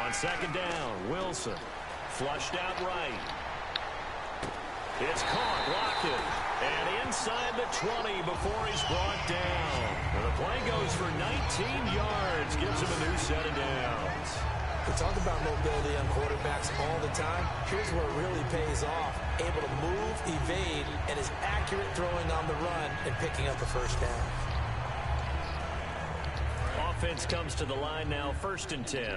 On second down, Wilson. Flushed out right. It's caught, Lockett. And inside the 20 before he's brought down. The play goes for 19 yards. Gives him a new set of downs. We talk about mobility on quarterbacks all the time. Here's where it really pays off. Able to move, evade, and is accurate throwing on the run and picking up a first down. Offense comes to the line now, 1st and 10.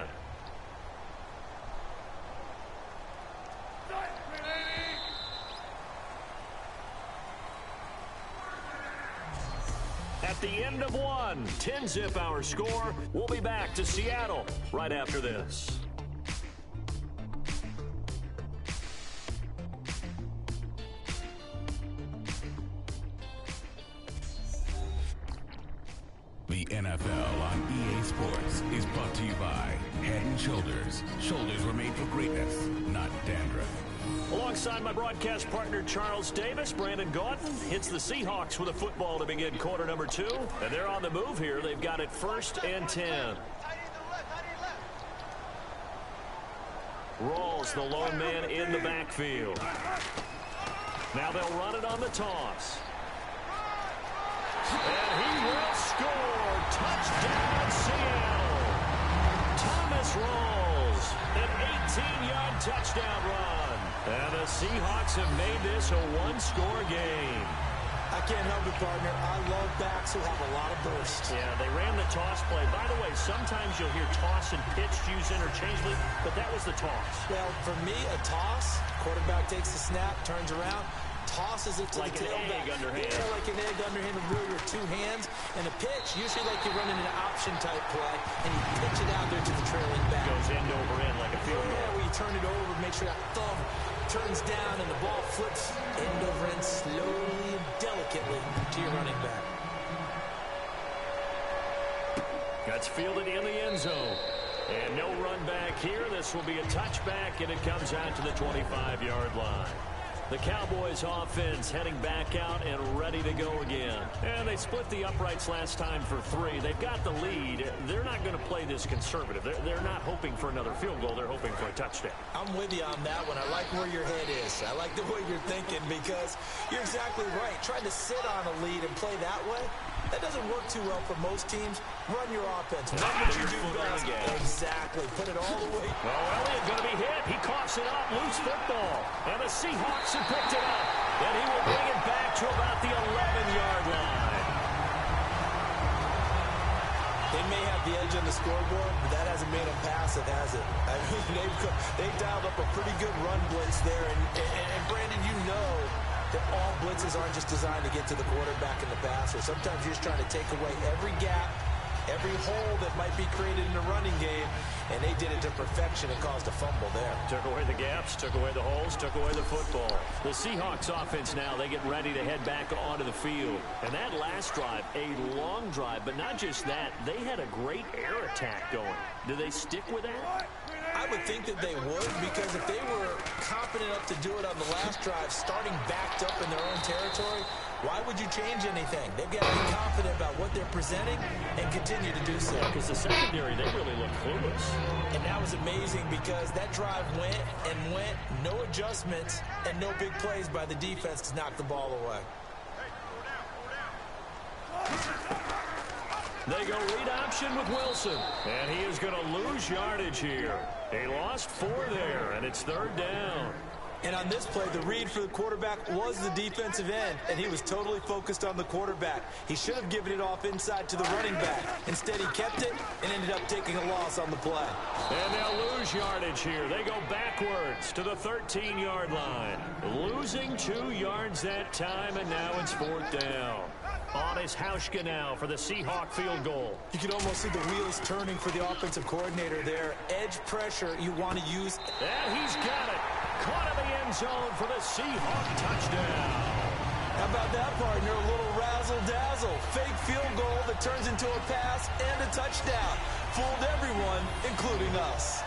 At the end of one, 10-zip our score. We'll be back to Seattle right after this. The NFL on EA Sports is brought to you by Head & Shoulders. Shoulders were made for greatness, not dandruff. Alongside my broadcast partner, Charles Davis, Brandon Gaudin hits the Seahawks with a football to begin quarter number 2. And they're on the move here. They've got it 1st and 10. Rawls, the lone man in the backfield. Now they'll run it on the toss. And he will score. Touchdown, Seattle. Thomas Rawls, an 18-yard touchdown run. And the Seahawks have made this a one-score game. I can't help it, partner. I love backs who have a lot of burst. Yeah, they ran the toss play. By the way, sometimes you'll hear toss and pitch used interchangeably, but that was the toss. Well, for me, a toss, quarterback takes the snap, turns around, tosses it to like the tailback. Like an egg underhand. Yeah, like an egg underhand, really with 2 hands. And a pitch, usually like you're running an option-type play, and you pitch it out there to the trailing back. Goes end over end like a field goal. Yeah, where you turn it over, make sure that thumb turns down and the ball flips end over end slowly and delicately to your running back. That's fielded in the end zone. And no run back here. This will be a touchback, and it comes out to the 25-yard line. The Cowboys offense heading back out and ready to go again. And they split the uprights last time for 3. They've got the lead. They're not going to play this conservative. They're not hoping for another field goal. They're hoping for a touchdown. I'm with you on that one. I like where your head is. I like the way you're thinking because you're exactly right. Trying to sit on a lead and play that way, that doesn't work too well for most teams. Run your offense. Run what you do best. Exactly. Put it all the way. Oh, Elliott going to be hit. He coughs it up. Loose football. And the Seahawks have picked it up. And he will bring it back to about the 11-yard line. They may have the edge on the scoreboard, but that hasn't made them passive, has it? I mean, they've dialed up a pretty good run blitz there. And Brandon, you know that all blitzes aren't just designed to get to the quarterback and the passer. Sometimes you're just trying to take away every gap, every hole that might be created in the running game, and they did it to perfection and caused a fumble there. Took away the gaps, took away the holes, took away the football. The Seahawks offense now, they get ready to head back onto the field. And that last drive, a long drive, but not just that, they had a great air attack going. Do they stick with that? I would think that they would, because if they were confident enough to do it on the last drive, starting backed up in their own territory, why would you change anything? They've got to be confident about what they're presenting and continue to do so. Because the secondary, they really look clueless. And that was amazing because that drive went and went, no adjustments, and no big plays by the defense to knock the ball away. They go read option with Wilson. And he is going to lose yardage here. He lost 4 there, and it's 3rd down. And on this play, the read for the quarterback was the defensive end, and he was totally focused on the quarterback. He should have given it off inside to the running back. Instead, he kept it and ended up taking a loss on the play. And they'll lose yardage here. They go backwards to the 13-yard line. Losing 2 yards that time, and now it's 4th down. On is Hauschka now for the Seahawk field goal. You can almost see the wheels turning for the offensive coordinator there. Edge pressure you want to use. And he's got it. Caught in the end zone for the Seahawk touchdown. How about that, partner? A little razzle-dazzle. Fake field goal that turns into a pass and a touchdown. Fooled everyone, including us.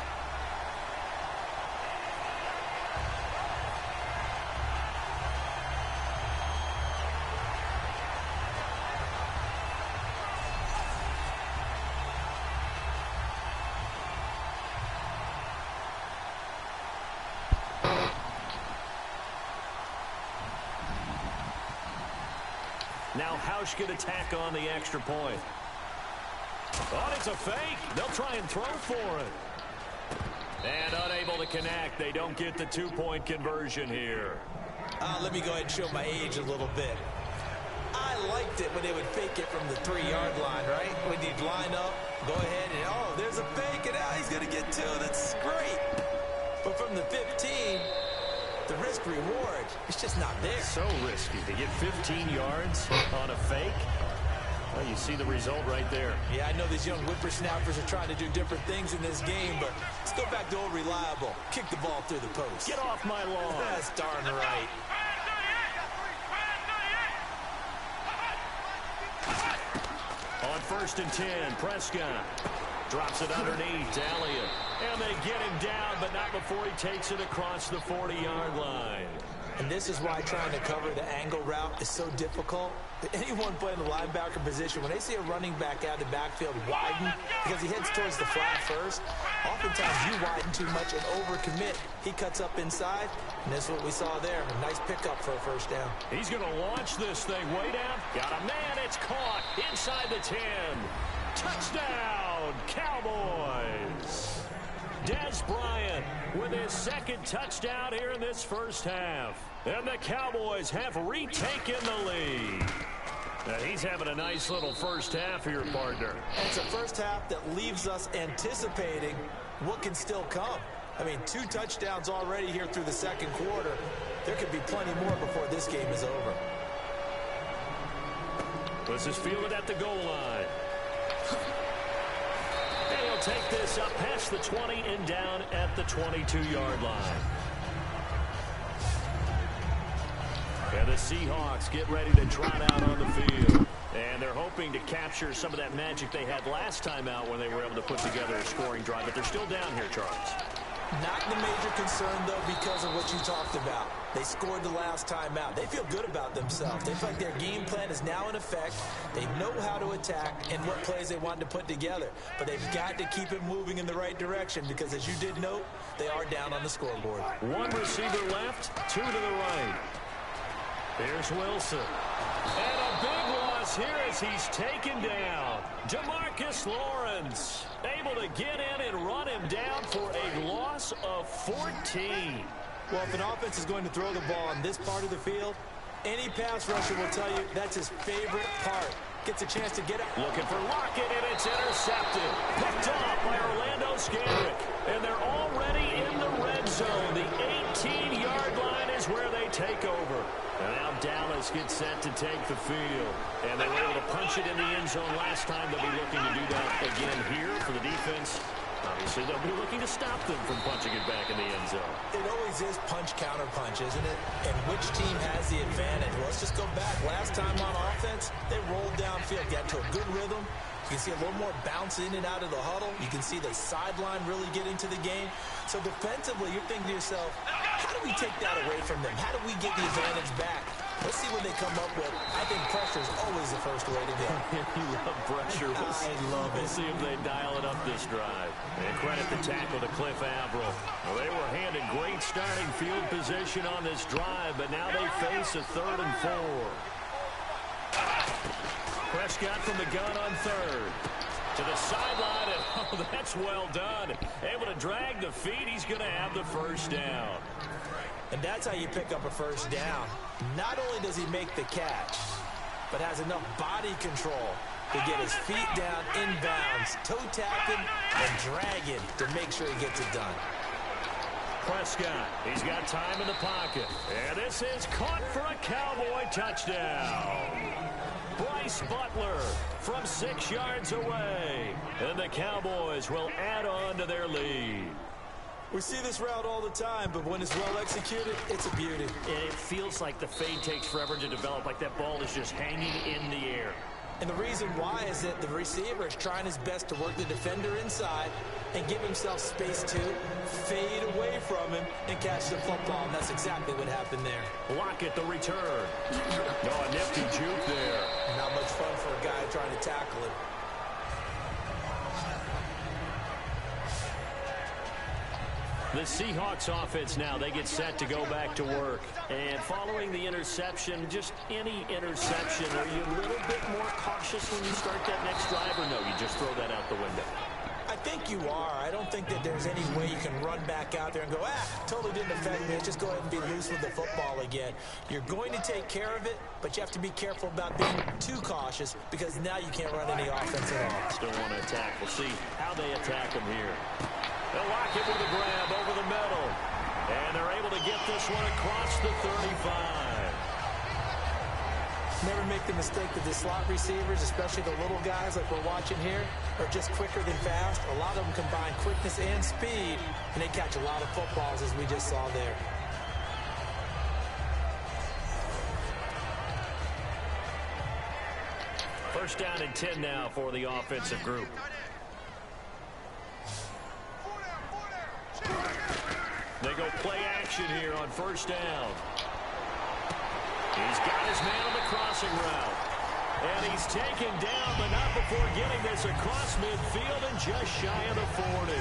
Now Hausch can attack on the extra point. Oh, it's a fake. They'll try and throw for it. And unable to connect. They don't get the two-point conversion here. Let me go ahead and show my age a little bit. I liked it when they would fake it from the 3-yard line, right? When you'd line up, go ahead, and oh, there's a fake, and now he's going to get two. That's great. But from the 15, the risk-reward, it's just not there. So risky to get 15 yards on a fake. Well, you see the result right there. Yeah, I know these young whippersnappers are trying to do different things in this game, but let's go back to old reliable. Kick the ball through the post. Get off my lawn. That's darn right. On 1st and 10, Prescott drops it underneath to Elliott. And they get him down, but not before he takes it across the 40-yard line. And this is why trying to cover the angle route is so difficult. Anyone playing the linebacker position, when they see a running back out of the backfield widen because he heads towards the flat first, oftentimes you widen too much and overcommit. He cuts up inside, and that's what we saw there. A nice pickup for a first down. He's going to launch this thing way down. Got a man. It's caught inside the 10. Touchdown, Cowboys. Dez Bryant with his second touchdown here in this first half. And the Cowboys have retaken the lead. And he's having a nice little first half here, partner. And it's a first half that leaves us anticipating what can still come. I mean, 2 touchdowns already here through the second quarter. There could be plenty more before this game is over. This is fielded at the goal line. And he'll take this up past the 20 and down at the 22-yard line. And the Seahawks get ready to trot out on the field. And they're hoping to capture some of that magic they had last time out when they were able to put together a scoring drive. But they're still down here, Charles. Not the major concern, though, because of what you talked about. They scored the last time out. They feel good about themselves. They feel like their game plan is now in effect. They know how to attack and what plays they want to put together. But they've got to keep it moving in the right direction because, as you did note, they are down on the scoreboard. 1 receiver left, 2 to the right. Here's Wilson. And a big loss here as he's taken down. DeMarcus Lawrence able to get in and run him down for a loss of 14. Well, if an offense is going to throw the ball on this part of the field, any pass rusher will tell you that's his favorite part. Gets a chance to get it. Looking for Lockett, and it's intercepted. Picked off by Orlando Scandrick. And they're already in the red zone. The 18-yard line is where they take over. And now Dallas gets set to take the field. And they were able to punch it in the end zone last time. They'll be looking to do that again here for the defense. Obviously, they'll be looking to stop them from punching it back in the end zone. It always is punch-counter-punch, isn't it? And which team has the advantage? Well, let's just go back. Last time on offense, they rolled downfield, got to a good rhythm. You can see a little more bounce in and out of the huddle. You can see the sideline really get into the game. So defensively, you're thinking to yourself, how do we take that away from them? How do we get the advantage back? Let's see what they come up with. I think pressure is always the first way to go. You love pressure. I love it. We'll see if they dial it up this drive. And credit the tackle to Cliff Averill. Well, they were handed great starting field position on this drive, but now they face a 3rd and 4. Prescott from the gun on 3rd. To the sideline, and oh, that's well done. Able to drag the feet. He's going to have the first down. And that's how you pick up a first down. Not only does he make the catch, but has enough body control to get his feet down inbounds, toe tapping, and dragging to make sure he gets it done. Prescott, he's got time in the pocket. And this is caught for a Cowboy touchdown. Bryce Butler from 6 yards away. And the Cowboys will add on to their lead. We see this route all the time, but when it's well executed, it's a beauty. It feels like the fade takes forever to develop, like that ball is just hanging in the air. And the reason why is that the receiver is trying his best to work the defender inside and give himself space to fade away from him and catch the football. And that's exactly what happened there. Lockett, the return. Oh, a nifty juke there. Not much fun for a guy trying to tackle it. The Seahawks offense now, they get set to go back to work. And following the interception, just any interception, are you a little bit more cautious when you start that next drive, or no, you just throw that out the window? I think you are. I don't think that there's any way you can run back out there and go, totally didn't affect me. Just go ahead and be loose with the football again. You're going to take care of it, but you have to be careful about being too cautious because now you can't run any offense at all. Still want to attack. We'll see how they attack him here. They'll lock it with a grab over the middle. And they're able to get this one across the 35. Never make the mistake that the slot receivers, especially the little guys like we're watching here, are just quicker than fast. A lot of them combine quickness and speed, and they catch a lot of footballs, as we just saw there. First down and 10 now for the offensive group. They go play action here on first down. He's got his man on the crossing route. And he's taken down, but not before getting this across midfield and just shy of the 40.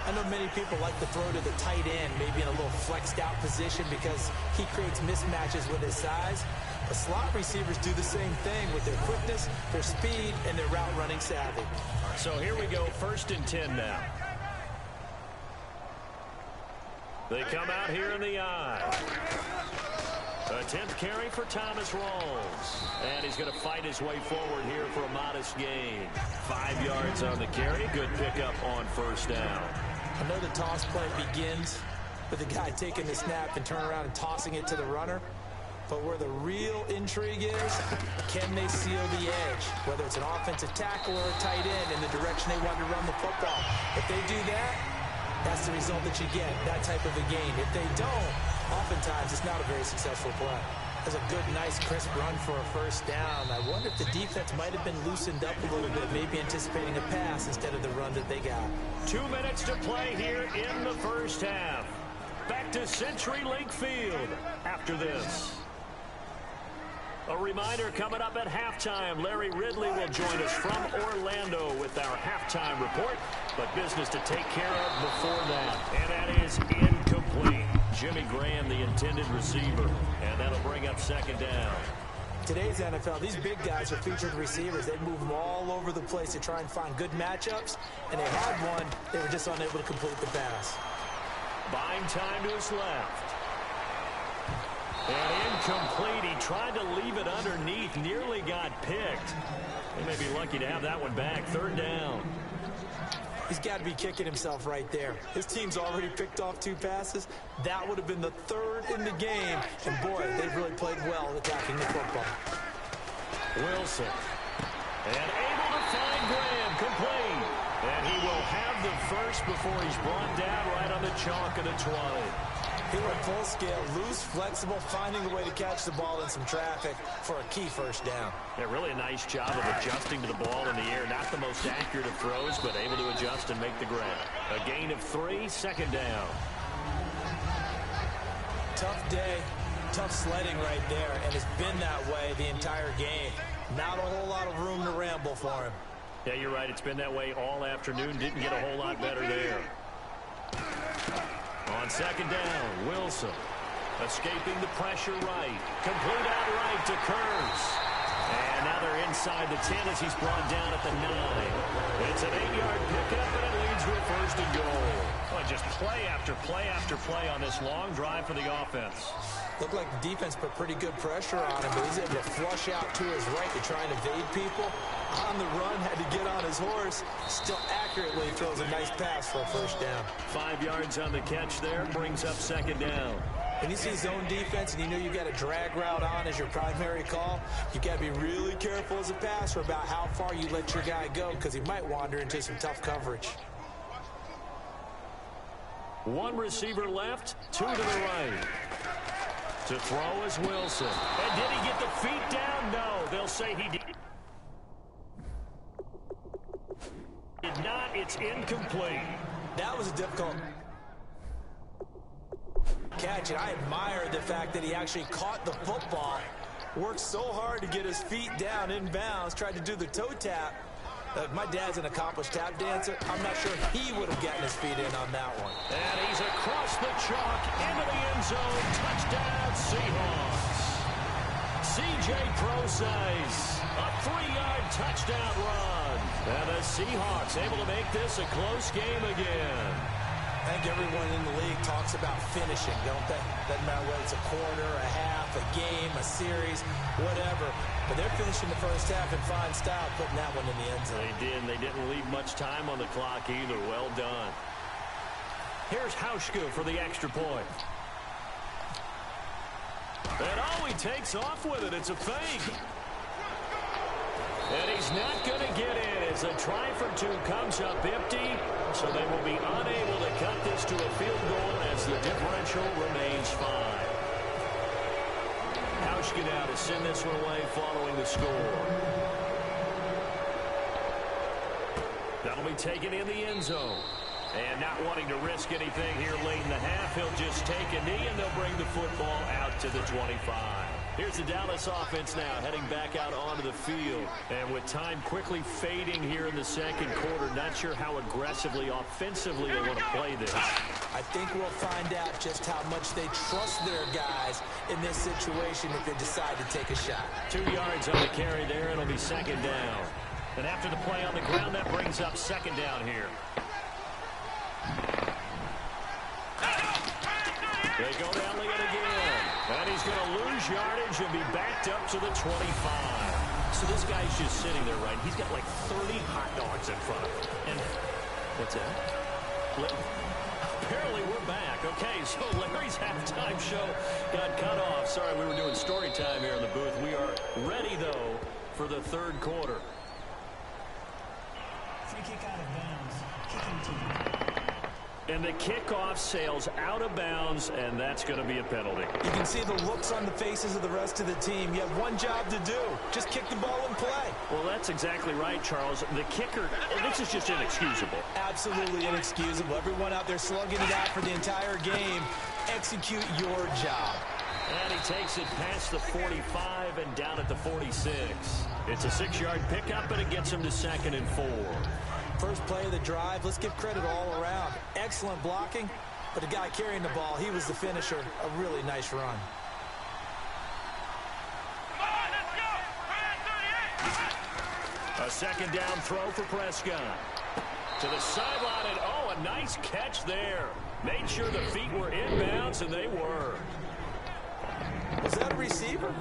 I know many people like to throw to the tight end, maybe in a little flexed out position because he creates mismatches with his size. The slot receivers do the same thing with their quickness, their speed, and their route running savvy. So here we go, first and 10 now. They come out here in the eye. A 10th carry for Thomas Rawls. And he's going to fight his way forward here for a modest gain. 5 yards on the carry. Good pickup on first down. I know the toss play begins with the guy taking the snap and turning around and tossing it to the runner. But where the real intrigue is, can they seal the edge? Whether it's an offensive tackle or a tight end in the direction they want to run the football. If they do that, that's the result that you get, that type of a gain. If they don't, oftentimes it's not a very successful play. That's a good, nice, crisp run for a first down. I wonder if the defense might have been loosened up a little bit, maybe anticipating a pass instead of the run that they got. 2 minutes to play here in the first half. Back to CenturyLink Field after this. A reminder coming up at halftime. Larry Ridley will join us from Orlando with our halftime report. But business to take care of before that. And that is incomplete. Jimmy Graham, the intended receiver. And that'll bring up second down. Today's NFL, these big guys are featured receivers. They move them all over the place to try and find good matchups. And they had one. They were just unable to complete the pass. Buying time to his left. And incomplete. He tried to leave it underneath. Nearly got picked. They may be lucky to have that one back. Third down. He's got to be kicking himself right there. His team's already picked off 2 passes. That would have been the 3rd in the game. And, boy, they've really played well attacking the football. Wilson. And able to find Graham. Complete. And he will have the first before he's brought down right on the chalk of the 20. He went full scale, loose, flexible, finding a way to catch the ball in some traffic for a key first down. Yeah, really a nice job of adjusting to the ball in the air. Not the most accurate of throws, but able to adjust and make the grab. A gain of 3, second down. Tough day, tough sledding right there, and it's been that way the entire game. Not a whole lot of room to ramble for him. Yeah, you're right. It's been that way all afternoon. Didn't get a whole lot better there. On second down, Wilson escaping the pressure right. Complete out right to Kurtz. And now they're inside the 10 as he's brought down at the 9. It's an 8-yard pickup, and it leads to a first and goal. Well, just play after play after play on this long drive for the offense. Looked like the defense put pretty good pressure on him, but he's able to flush out to his right to try and evade people. On the run, had to get on his horse. Still accurately throws a nice pass for a first down. 5 yards on the catch there, brings up second down. When you see zone defense and you know you got a drag route on as your primary call, you got to be really careful as a passer about how far you let your guy go because he might wander into some tough coverage. 1 receiver left, 2 to the right. To throw is Wilson. And did he get the feet down? No, they'll say he did not. It's incomplete. That was a difficult catch, and I admire the fact that he actually caught the football, worked so hard to get his feet down in bounds, tried to do the toe tap, My dad's an accomplished tap dancer. I'm not sure he would have gotten his feet in on that one. And he's across the chalk into the end zone. Touchdown, Seahawks. C.J. Procise, a 3-yard touchdown run. And the Seahawks able to make this a close game again. I think everyone in the league talks about finishing, don't they? Doesn't matter whether it's a quarter, a half, a game, a series, whatever. But they're finishing the first half in fine style, putting that one in the end zone. They did, and they didn't leave much time on the clock either. Well done. Here's Hauschka for the extra point. And oh, he takes off with it. It's a fake. And he's not going to get in as a try for two comes up empty. So they will be unable to cut this to a field goal as the differential remains 5. Hauschka now to send this one away following the score. That'll be taken in the end zone. And not wanting to risk anything here late in the half, he'll just take a knee and they'll bring the football out to the 25. Here's the Dallas offense now heading back out onto the field. And with time quickly fading here in the second quarter, not sure how aggressively, offensively they want to play this. I think we'll find out just how much they trust their guys in this situation if they decide to take a shot. 2 yards on the carry there. It'll be second down. And after the play on the ground, that brings up second down here. They go down the end again. And he's going to lose yardage and be backed up to the 25. So this guy's just sitting there, right? He's got like 30 hot dogs in front of him. And what's that? Apparently we're back. Okay, so Larry's halftime show got cut off. Sorry, we were doing story time here in the booth. We are ready, though, for the third quarter. Free kick out of bounds. Kicking team. And the kickoff sails out of bounds, and that's going to be a penalty. You can see the looks on the faces of the rest of the team. You have one job to do. Just kick the ball and play. Well, that's exactly right, Charles. The kicker, this is just inexcusable. Absolutely inexcusable. Everyone out there slugging it out for the entire game. Execute your job. And he takes it past the 45 and down at the 46. It's a 6-yard pickup, and it gets him to 2nd and 4. First play of the drive, let's give credit all around. Excellent blocking, but the guy carrying the ball, he was the finisher. A really nice run. A second down throw for Prescott. To the sideline, and oh, a nice catch there. Made sure the feet were inbounds, and they were. Was that a receiver?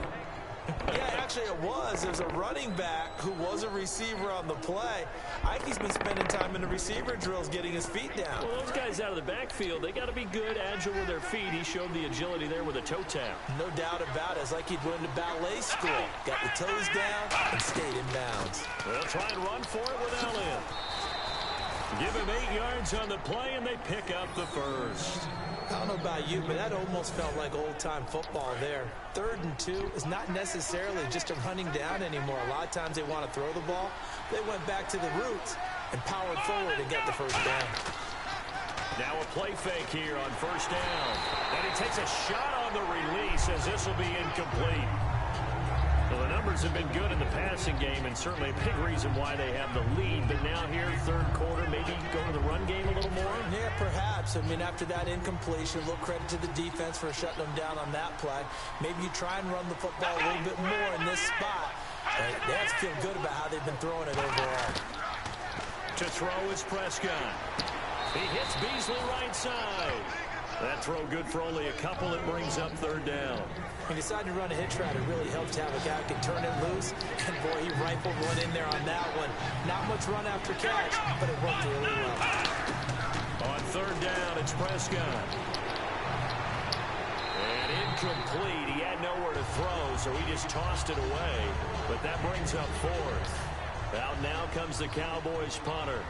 Yeah, actually it was. There's a running back who was a receiver on the play. I think he's been spending time in the receiver drills getting his feet down. Well, those guys out of the backfield, they got to be good, agile with their feet. He showed the agility there with a toe tap. No doubt about it. It's like he'd went to ballet school. Got the toes down and stayed in bounds. They'll try and run for it without him. Give him 8 yards on the play, and they pick up the first. I don't know about you, but that almost felt like old-time football there. 3rd and 2 is not necessarily just a running down anymore. A lot of times they want to throw the ball. They went back to the roots and powered forward and got the first down. Now a play fake here on first down. And he takes a shot on the release as this will be incomplete. Well, the numbers have been good in the passing game, and certainly a big reason why they have the lead. But now here, third quarter, maybe go to the run game a little more? Yeah, perhaps. I mean, after that incompletion, a little credit to the defense for shutting them down on that play. Maybe you try and run the football a little bit more in this spot. They have to feel good about how they've been throwing it overall. To throw is Prescott. He hits Beasley right side. That throw good for only a couple. It brings up third down. He decided to run a hitch route. It really helped to have a guy who can turn it loose. And, boy, he rifled one in there on that one. Not much run after catch, but it worked really well. On third down, it's Prescott. And incomplete. He had nowhere to throw, so he just tossed it away. But that brings up fourth. Out now comes the Cowboys punter,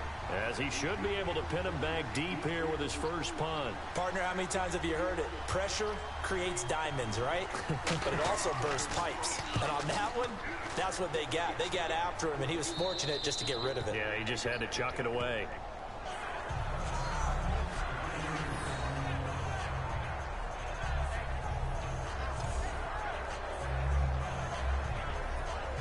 as he should be able to pin him back deep here with his first punt. Partner, how many times have you heard it? Pressure creates diamonds, right? But it also bursts pipes. And on that one, that's what they got. They got after him, and he was fortunate just to get rid of it. Yeah, he just had to chuck it away.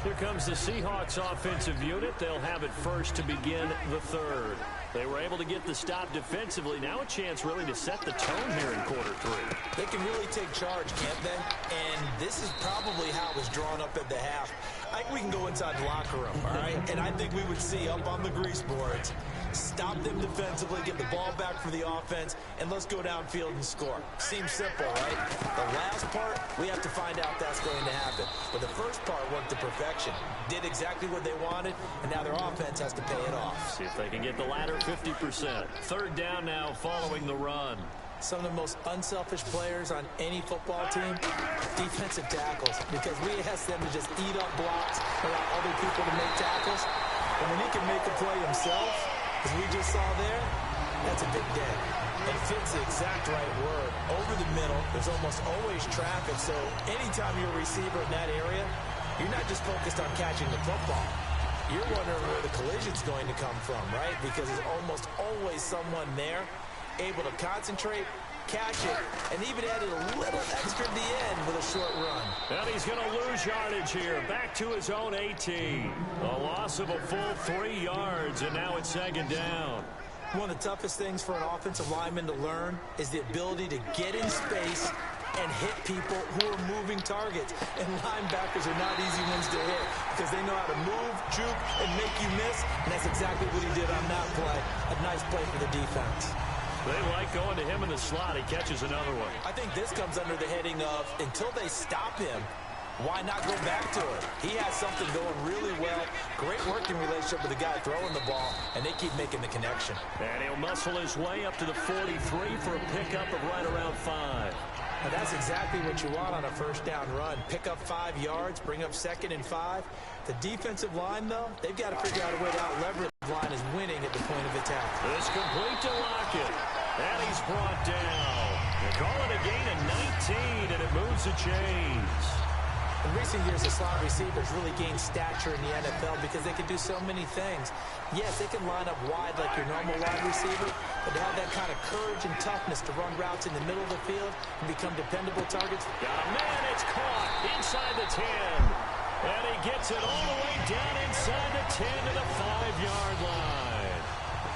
Here comes the Seahawks offensive unit. They'll have it first to begin the third. They were able to get the stop defensively. Now a chance really to set the tone here in quarter three. They can really take charge, can't they? And this is probably how it was drawn up at the half. I think we can go inside the locker room, all right? And I think we would see up on the grease boards, stop them defensively, get the ball back for the offense, and let's go downfield and score. Seems simple, right? The last part, we have to find out that's going to happen. But the first part worked to perfection. Did exactly what they wanted, and now their offense has to pay it off. See if they can get the latter 50%. Third down now following the run. Some of the most unselfish players on any football team, defensive tackles, because we ask them to just eat up blocks, allow other people to make tackles. And when he can make a play himself, as we just saw there, that's a big day. It fits the exact right word. Over the middle, there's almost always traffic, so anytime you're a receiver in that area, you're not just focused on catching the football. You're wondering where the collision's going to come from, right? Because there's almost always someone there able to concentrate, catch it, and even added a little extra at the end with a short run. And he's going to lose yardage here. Back to his own 18. A loss of a full 3 yards, and now it's second down. One of the toughest things for an offensive lineman to learn is the ability to get in space and hit people who are moving targets. And linebackers are not easy ones to hit because they know how to move, juke, and make you miss. And that's exactly what he did on that play. A nice play for the defense. They like going to him in the slot. He catches another one. I think this comes under the heading of, until they stop him, why not go back to it? He has something going really well. Great working relationship with the guy throwing the ball, and they keep making the connection. And he'll muscle his way up to the 43 for a pickup of right around 5. And that's exactly what you want on a first down run. Pick up 5 yards, bring up 2nd and 5. The defensive line, though, they've got to figure out a way to out-leverage. The line is winning at the point of attack. This complete to Lockett. And he's brought down. They call it a gain of 19, and it moves the chains. In recent years, the slot receivers really gained stature in the NFL because they can do so many things. Yes, they can line up wide like your normal wide receiver, but they have that kind of courage and toughness to run routes in the middle of the field and become dependable targets. Got a man, it's caught inside the 10. And he gets it all the way down inside the 10 to the 5-yard line.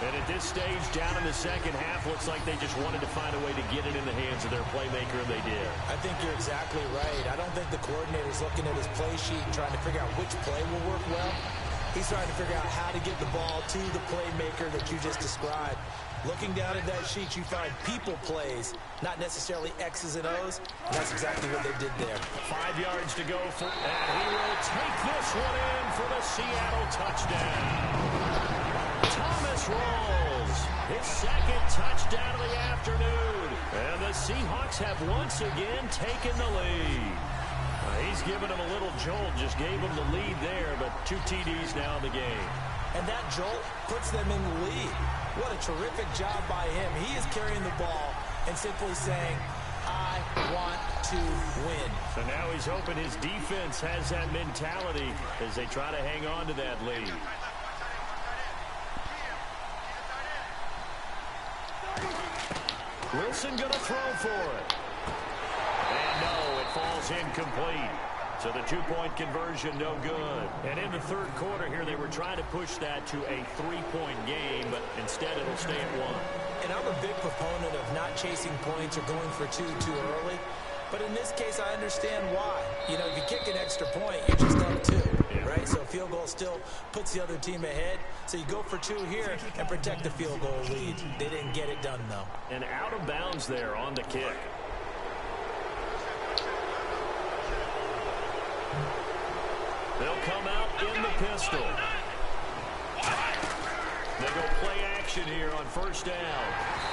And at this stage, down in the second half, looks like they just wanted to find a way to get it in the hands of their playmaker, and they did. I think you're exactly right. I don't think the coordinator's looking at his play sheet and trying to figure out which play will work well. He's trying to figure out how to get the ball to the playmaker that you just described. Looking down at that sheet, you find people plays, not necessarily X's and O's, and that's exactly what they did there. 5 yards to go, and he will take this one in for the Seattle touchdown. Thomas rolls his second touchdown of the afternoon, and the Seahawks have once again taken the lead. He's given him a little jolt, just gave him the lead there, but 2 TDs now in the game. And that jolt puts them in the lead. What a terrific job by him. He is carrying the ball and simply saying, I want to win. So now he's hoping his defense has that mentality as they try to hang on to that lead. Wilson going to throw for it. And no, it falls incomplete. So the 2-point conversion, no good. And in the third quarter here, they were trying to push that to a 3-point game, but instead it'll stay at 1. And I'm a big proponent of not chasing points or going for 2 too early. But in this case, I understand why. You know, if you kick an extra point, you're just up 2, right? So a field goal still puts the other team ahead. So you go for 2 here and protect the field goal lead. They didn't get it done, though. And out of bounds there on the kick. They'll come out in the pistol. They go play action here on first down.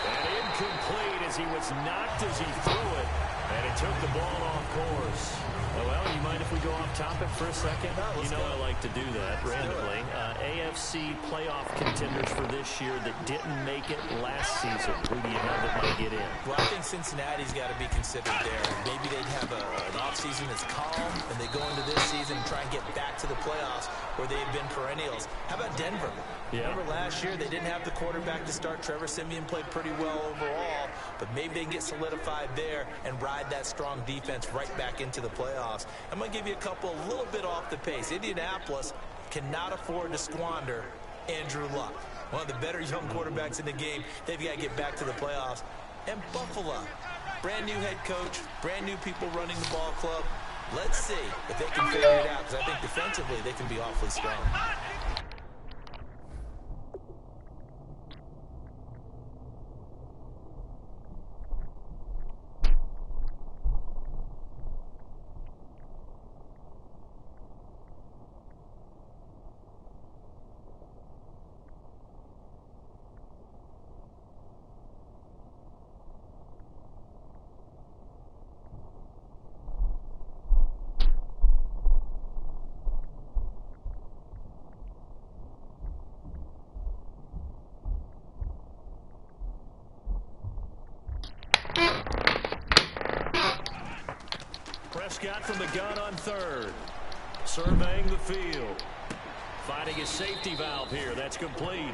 And incomplete as he was knocked as he threw it. And it took the ball off course. Well, you mind if we go off topic for a second? No, you know I like to do that randomly. AFC playoff contenders for this year that didn't make it last season. Who do you know that might get in? Well, I think Cincinnati's got to be considered there. Maybe they'd have an offseason that's calm, and they go into this season and try and get back to the playoffs where they've been perennials. How about Denver? Yeah. Remember last year they didn't have the quarterback to start. Trevor Siemian played pretty well overall, but maybe they can get solidified there and ride that strong defense right back into the playoffs. I'm going to give you a couple a little bit off the pace. Indianapolis cannot afford to squander Andrew Luck, one of the better young quarterbacks in the game. They've got to get back to the playoffs. And Buffalo, brand new head coach, brand new people running the ball club. Let's see if they can figure it out, because I think defensively they can be awfully strong. Prescott from the gun on third. Surveying the field. Finding his safety valve here. That's complete.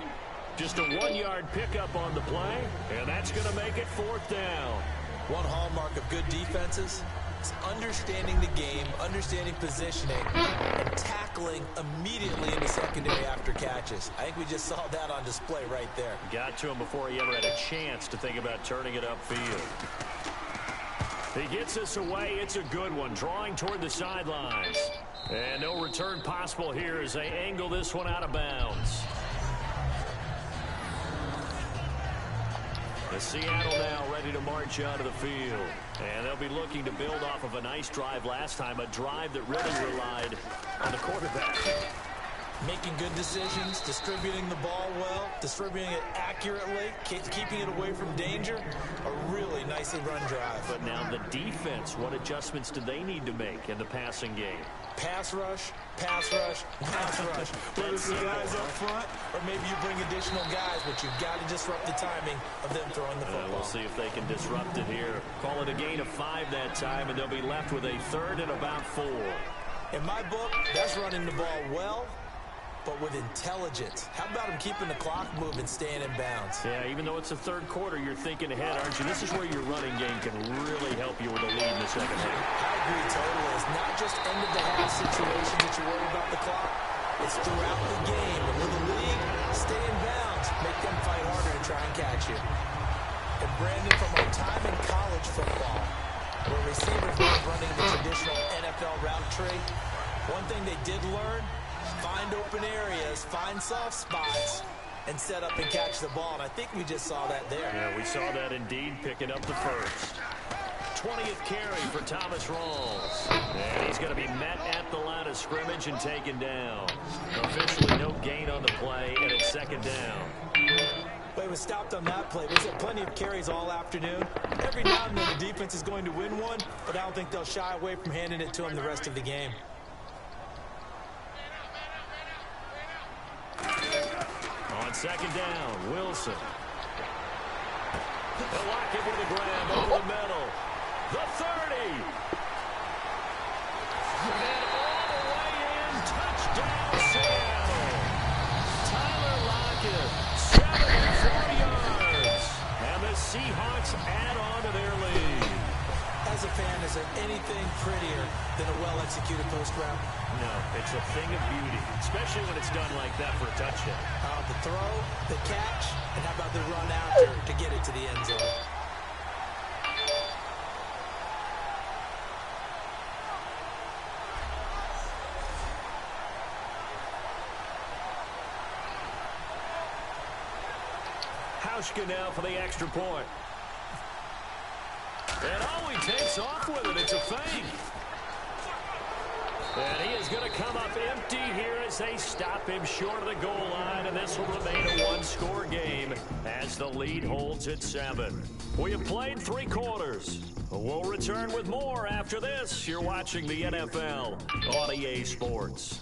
Just a 1-yard pickup on the play, and that's going to make it fourth down. One hallmark of good defenses is understanding the game, understanding positioning, and tackling immediately in the secondary after catches. I think we just saw that on display right there. Got to him before he ever had a chance to think about turning it upfield. He gets this away. It's a good one. Drawing toward the sidelines. And no return possible here as they angle this one out of bounds. The Seattle now ready to march out of the field. And they'll be looking to build off of a nice drive last time. A drive that really relied on the quarterback. Making good decisions, distributing the ball well, distributing it accurately, keeping it away from danger. A really nicely run drive. But now the defense, what adjustments do they need to make in the passing game? Pass rush, pass rush, pass rush. Whether it's the guys up front or maybe you bring additional guys, but you've got to disrupt the timing of them throwing the football. We'll see if they can disrupt it here. Call it a gain of 5 that time, and they'll be left with a third and about 4. In my book, that's running the ball well, but with intelligence. How about him keeping the clock moving, staying in bounds? Yeah, even though it's the third quarter, you're thinking ahead, aren't you? This is where your running game can really help you with a lead in the second half. I agree totally. It's not just end-of-the-half situations that you worry about the clock. It's throughout the game. And with the lead, stay in bounds. Make them fight harder to try and catch you. And Brandon, from our time in college football, where receivers weren't running the traditional NFL route tree, one thing they did learn, find open areas, find soft spots, and set up and catch the ball. And I think we just saw that there. Yeah, we saw that indeed, picking up the first. 20th carry for Thomas Rawls. And he's going to be met at the line of scrimmage and taken down. Officially no gain on the play, and it's second down. But he was stopped on that play. There's plenty of carries all afternoon. Every now and then the defense is going to win one, but I don't think they'll shy away from handing it to him the rest of the game. On second down, Wilson. They'll lock it with a grab over the middle. The 30. And all the way in, touchdown Seattle. Tyler Lockett, 74 yards. And the Seahawks add on to their lead. As a fan, is there anything prettier than a well-executed post route? No, it's a thing of beauty, especially when it's done like that for a touchdown. The throw, the catch, and how about the run after to get it to the end zone? Hauschka now for the extra point. And oh, he takes off with it. It's a fake. And he is going to come up empty here as they stop him short of the goal line. And this will remain a one-score game as the lead holds at 7. We have played 3 quarters. We'll return with more after this. You're watching the NFL on EA Sports.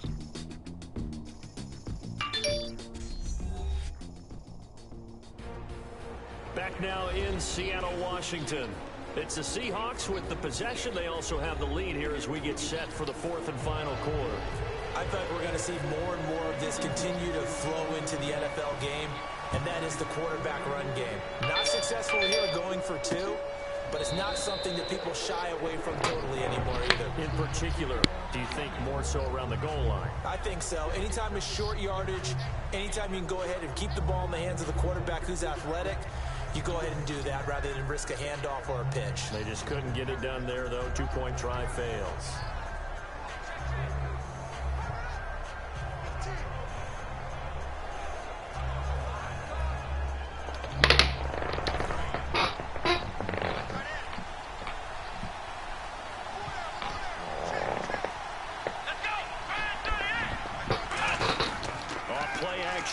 Back now in Seattle, Washington. It's the Seahawks with the possession. They also have the lead here as we get set for the 4th and final quarter. I think we're going to see more and more of this continue to flow into the NFL game, and that is the quarterback run game. Not successful here going for 2, but it's not something that people shy away from totally anymore either. In particular, do you think more so around the goal line? I think so. Anytime it's short yardage, anytime you can go ahead and keep the ball in the hands of the quarterback who's athletic, you go ahead and do that rather than risk a handoff or a pitch. They just couldn't get it done there, though. 2-point try fails.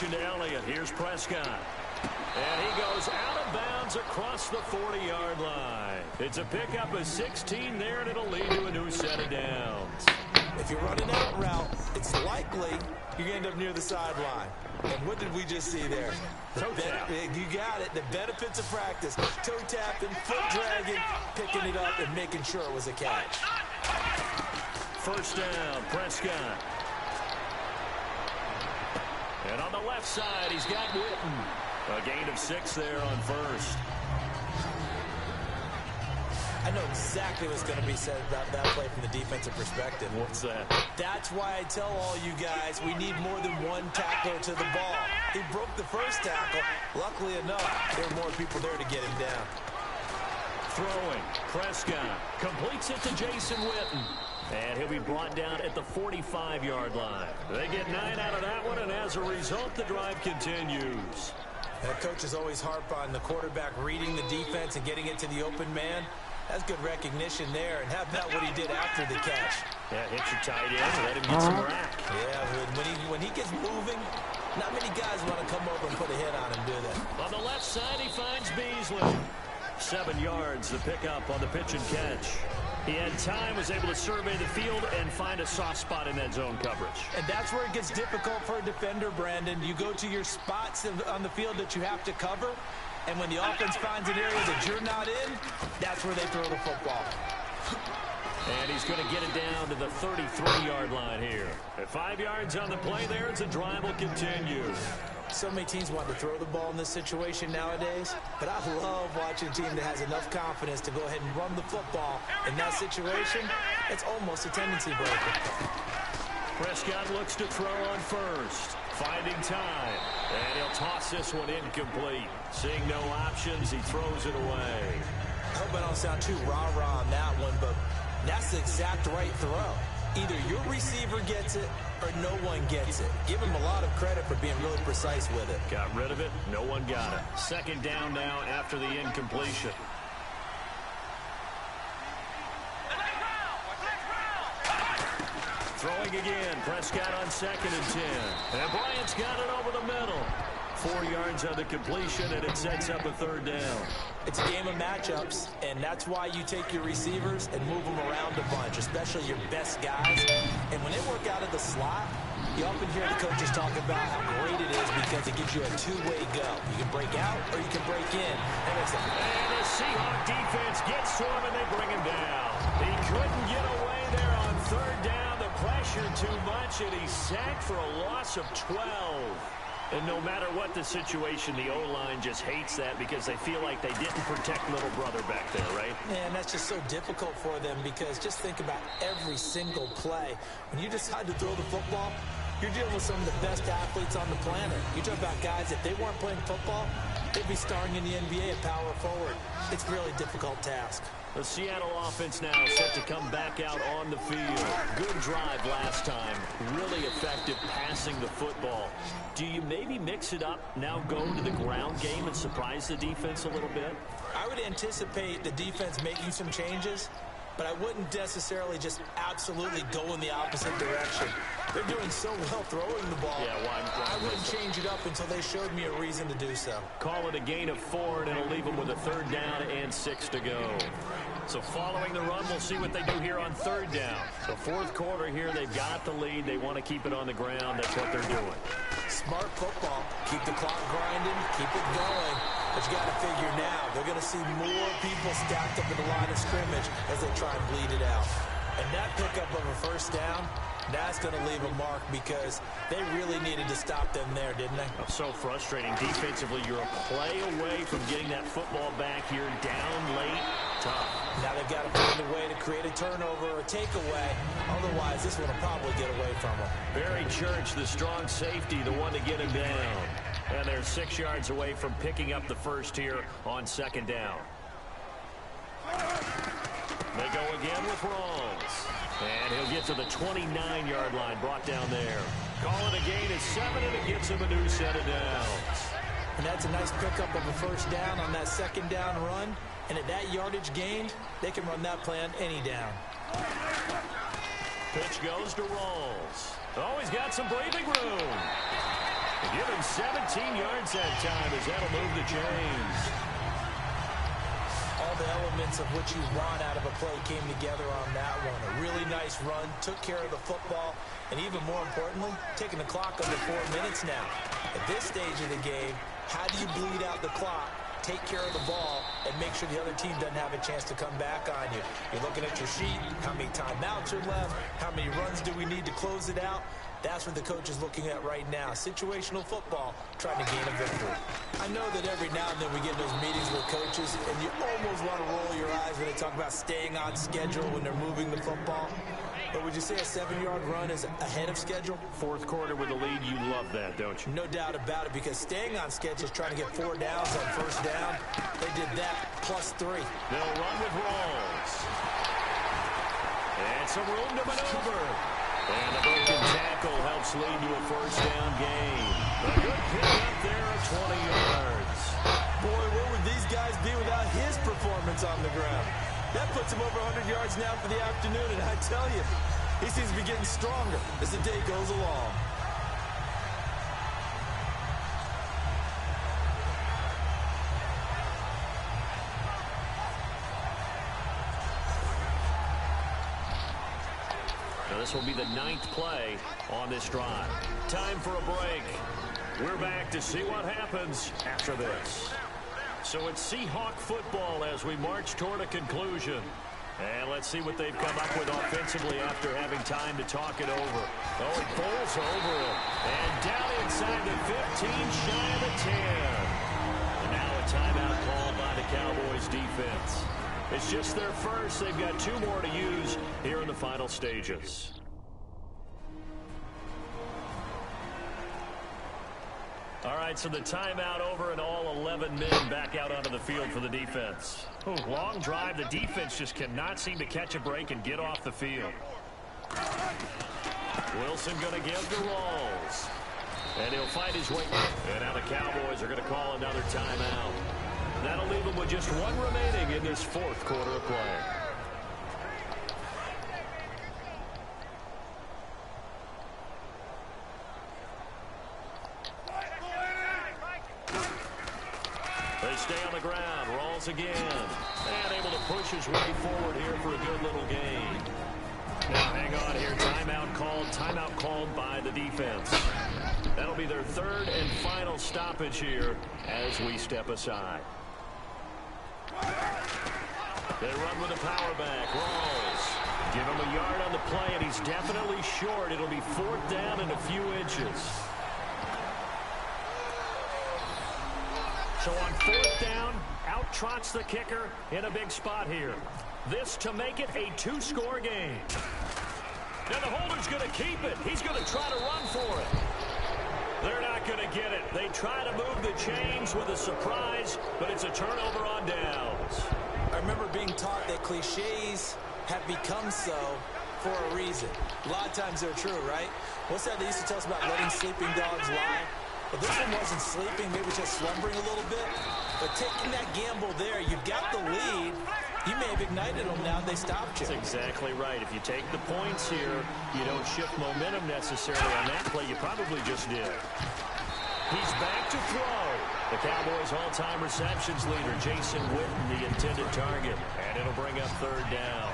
To Elliott. Here's Prescott. And he goes out of bounds across the 40-yard line. It's a pickup of 16 there, and it'll lead to a new set of downs. If you're running out route, it's likely you end up near the sideline. And what did we just see there? Toe tap. You got it. The benefits of practice. Toe tapping, foot dragging, picking it up, and making sure it was a catch. First down, Prescott. And on the left side, he's got Witten. A gain of 6 there on first. I know exactly what's going to be said about that play from the defensive perspective. What's that? That's why I tell all you guys we need more than one tackler to the ball. He broke the first tackle. Luckily enough, there were more people there to get him down. Throwing. Prescott completes it to Jason Witten. And he'll be brought down at the 45-yard line. They get 9 out of that one, and as a result, the drive continues. Coaches always harp on the quarterback reading the defense and getting it to the open man. That's good recognition there. And how about what he did after the catch? Yeah, hit your tight end, let him get some rack. Yeah, when he gets moving, not many guys want to come over and put a hit on him, do they? On the left side, he finds Beasley. 7 yards, the pickup on the pitch and catch. He had time, was able to survey the field and find a soft spot in that zone coverage. And that's where it gets difficult for a defender, Brandon. You go to your spots on the field that you have to cover, and when the offense finds an area that you're not in, that's where they throw the football. And he's going to get it down to the 33-yard line here. At 5 yards on the play there, as the drive will continue. So many teams want to throw the ball in this situation nowadays, but I love watching a team that has enough confidence to go ahead and run the football. In that situation, it's almost a tendency breaker. Prescott looks to throw on first, finding time, and he'll toss this one incomplete. Seeing no options, he throws it away. I hope I don't sound too rah-rah on that one, but that's the exact right throw. Either your receiver gets it or no one gets it. Give him a lot of credit for being really precise with it. Got rid of it. No one got it. Second down now after the incompletion. Throwing again. Prescott on 2nd and 10. And Bryant's got it over the middle. 4 yards on the completion, and it sets up a 3rd down. It's a game of matchups, and that's why you take your receivers and move them around a bunch, especially your best guys. And when they work out of the slot, you often hear the coaches talk about how great it is because it gives you a two-way go. You can break out or you can break in. And the Seahawk defense gets to him, and they bring him down. He couldn't get away there on 3rd down. The pressure too much, and he's sacked for a loss of 12. And no matter what the situation, the O-line just hates that because they feel like they didn't protect little brother back there, right? And that's just so difficult for them because just think about every single play. When you decide to throw the football, you're dealing with some of the best athletes on the planet. You talk about guys, if they weren't playing football, they'd be starring in the NBA at power forward. It's a really difficult task. The Seattle offense now set to come back out on the field. Good drive last time. Really effective passing the football. Do you maybe mix it up, now go to the ground game and surprise the defense a little bit? I would anticipate the defense making some changes, but I wouldn't necessarily just absolutely go in the opposite direction. They're doing so well throwing the ball. Yeah, I wouldn't change it up until they showed me a reason to do so. Call it a gain of 4, and it'll leave them with a 3rd down and 6 to go. So following the run, we'll see what they do here on 3rd down. The 4th quarter here, they've got the lead. They want to keep it on the ground. That's what they're doing. Smart football. Keep the clock grinding. Keep it going. But you got to figure now, they're going to see more people stacked up in the line of scrimmage as they try and bleed it out. And that pickup of a first down, that's going to leave a mark because they really needed to stop them there, didn't they? So frustrating. Defensively, you're a play away from getting that football back here, down late. Tough. Now they've got to find a way to create a turnover or a takeaway. Otherwise, this one will probably get away from them. Barry Church, the strong safety, the one to get him down. And they're 6 yards away from picking up the first here on second down. They go again with Rawls. And he'll get to the 29-yard line, brought down there. Call it a gain of 7, and it gets him a new set of downs. And that's a nice pickup of a first down on that second down run. And at that yardage gained, they can run that play on any down. Pitch goes to Rawls. Oh, he's got some breathing room. Give him 17 yards that time as that'll move the chains. All the elements of what you want out of a play came together on that one. A really nice run, took care of the football, and even more importantly, taking the clock under 4 minutes now. At this stage of the game, how do you bleed out the clock, take care of the ball, and make sure the other team doesn't have a chance to come back on you? You're looking at your sheet, how many timeouts are left, how many runs do we need to close it out? That's what the coach is looking at right now. Situational football, trying to gain a victory. I know that every now and then we get in those meetings with coaches, and you almost want to roll your eyes when they talk about staying on schedule when they're moving the football. But would you say a 7-yard run is ahead of schedule? Fourth quarter with the lead, you love that, don't you? No doubt about it, because staying on schedule is trying to get 4 downs on first down. They did that plus 3. They'll run with Rawls. And some room to maneuver. And the broken tackle helps lead to a first down gain. A good pick up there of 20 yards. Boy, where would these guys be without his performance on the ground? That puts him over 100 yards now for the afternoon, and I tell you, he seems to be getting stronger as the day goes along. This will be the 9th play on this drive. Time for a break. We're back to see what happens after this. So it's Seahawk football as we march toward a conclusion. And let's see what they've come up with offensively after having time to talk it over. Oh, he pulls over it. And down inside the 15, shy of the 10. And now a timeout called by the Cowboys defense. It's just their first. They've got 2 more to use here in the final stages. All right, so the timeout over and all 11 men back out onto the field for the defense. Ooh, long drive. The defense just cannot seem to catch a break and get off the field. Wilson going to give to Rawls. And he'll fight his way. And now the Cowboys are going to call another timeout. That'll leave them with just 1 remaining in this 4th quarter of play. They stay on the ground. Rawls again. And able to push his way forward here for a good little gain. Now hang on here. Timeout called by the defense. That'll be their 3rd and final stoppage here as we step aside. They run with a power back. Rawls. Give him a yard on the play, and he's definitely short. It'll be 4th down and a few inches. So on 4th down, out trots the kicker in a big spot here. This to make it a 2-score game. Now the holder's going to keep it. He's going to try to run for it. They're not going to get it. They try to move the chains with a surprise, but it's a turnover on downs. I remember being taught that cliches have become so for a reason. A lot of times they're true, right? What's that they used to tell us about letting sleeping dogs lie? Well, this one wasn't sleeping, maybe just slumbering a little bit. But taking that gamble there, you've got the lead. You may have ignited them now they stopped you. That's exactly right. If you take the points here, you don't shift momentum necessarily on that play. You probably just did. He's back to throw. The Cowboys' all-time receptions leader, Jason Witten, the intended target. And it'll bring up 3rd down.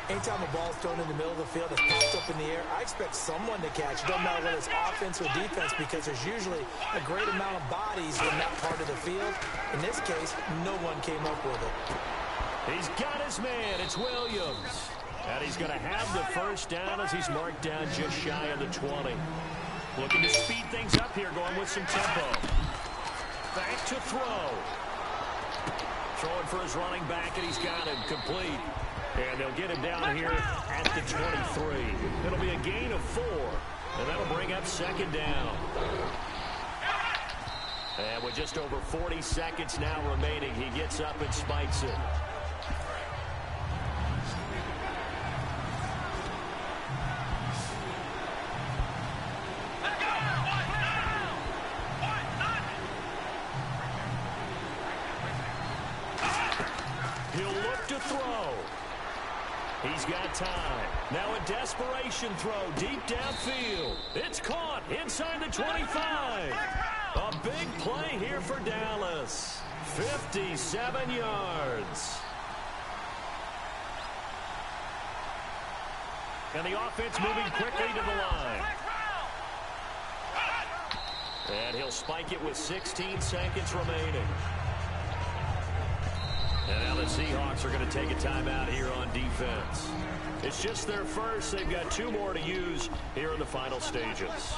Anytime a ball's thrown in the middle of the field that's popped up in the air, I expect someone to catch. It doesn't matter whether it's offense or defense, because there's usually a great amount of bodies in that part of the field. In this case, no one came up with it. He's got his man. It's Williams. And he's going to have the first down as he's marked down just shy of the 20. Looking to speed things up here, going with some tempo. Back to throw. Throwing for his running back, and he's got him complete. And they'll get him down here at the 23. It'll be a gain of 4, and that'll bring up second down. And with just over 40 seconds now remaining, he gets up and spikes it. He'll look to throw. He's got time. Now a desperation throw deep downfield. It's caught inside the 25. A big play here for Dallas. 57 yards. And the offense moving quickly to the line. And he'll spike it with 16 seconds remaining. And now the Seahawks are going to take a timeout here on defense. It's just their first. They've got 2 more to use here in the final stages.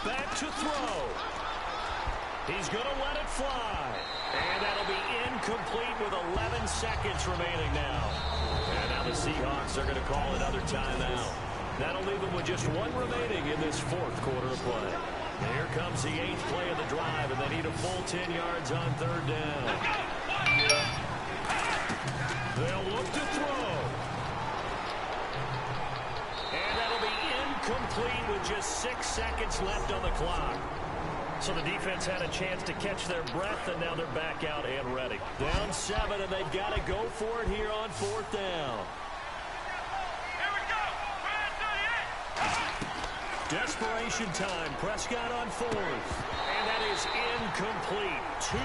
Back to throw. He's going to let it fly. And that'll be incomplete with 11 seconds remaining now. And now the Seahawks are going to call another timeout. That'll leave them with just 1 remaining in this 4th quarter of play. And here comes the 8th play of the drive, and they need a full 10 yards on 3rd down. They'll look to throw. And that'll be incomplete with just 6 seconds left on the clock. So the defense had a chance to catch their breath, and now they're back out and ready. Down 7, and they've got to go for it here on 4th down. Desperation time. Prescott on 4th. And that is incomplete. 2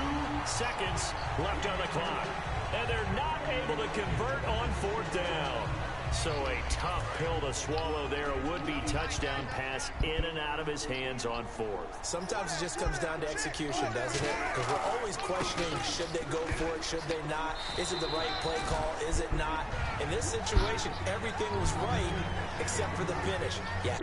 seconds left on the clock. And they're not able to convert on 4th down. So a tough pill to swallow there. A would-be touchdown pass in and out of his hands on 4th. Sometimes it just comes down to execution, doesn't it? Because we're always questioning, should they go for it, should they not? Is it the right play call? Is it not? In this situation, everything was right except for the finish. Yeah.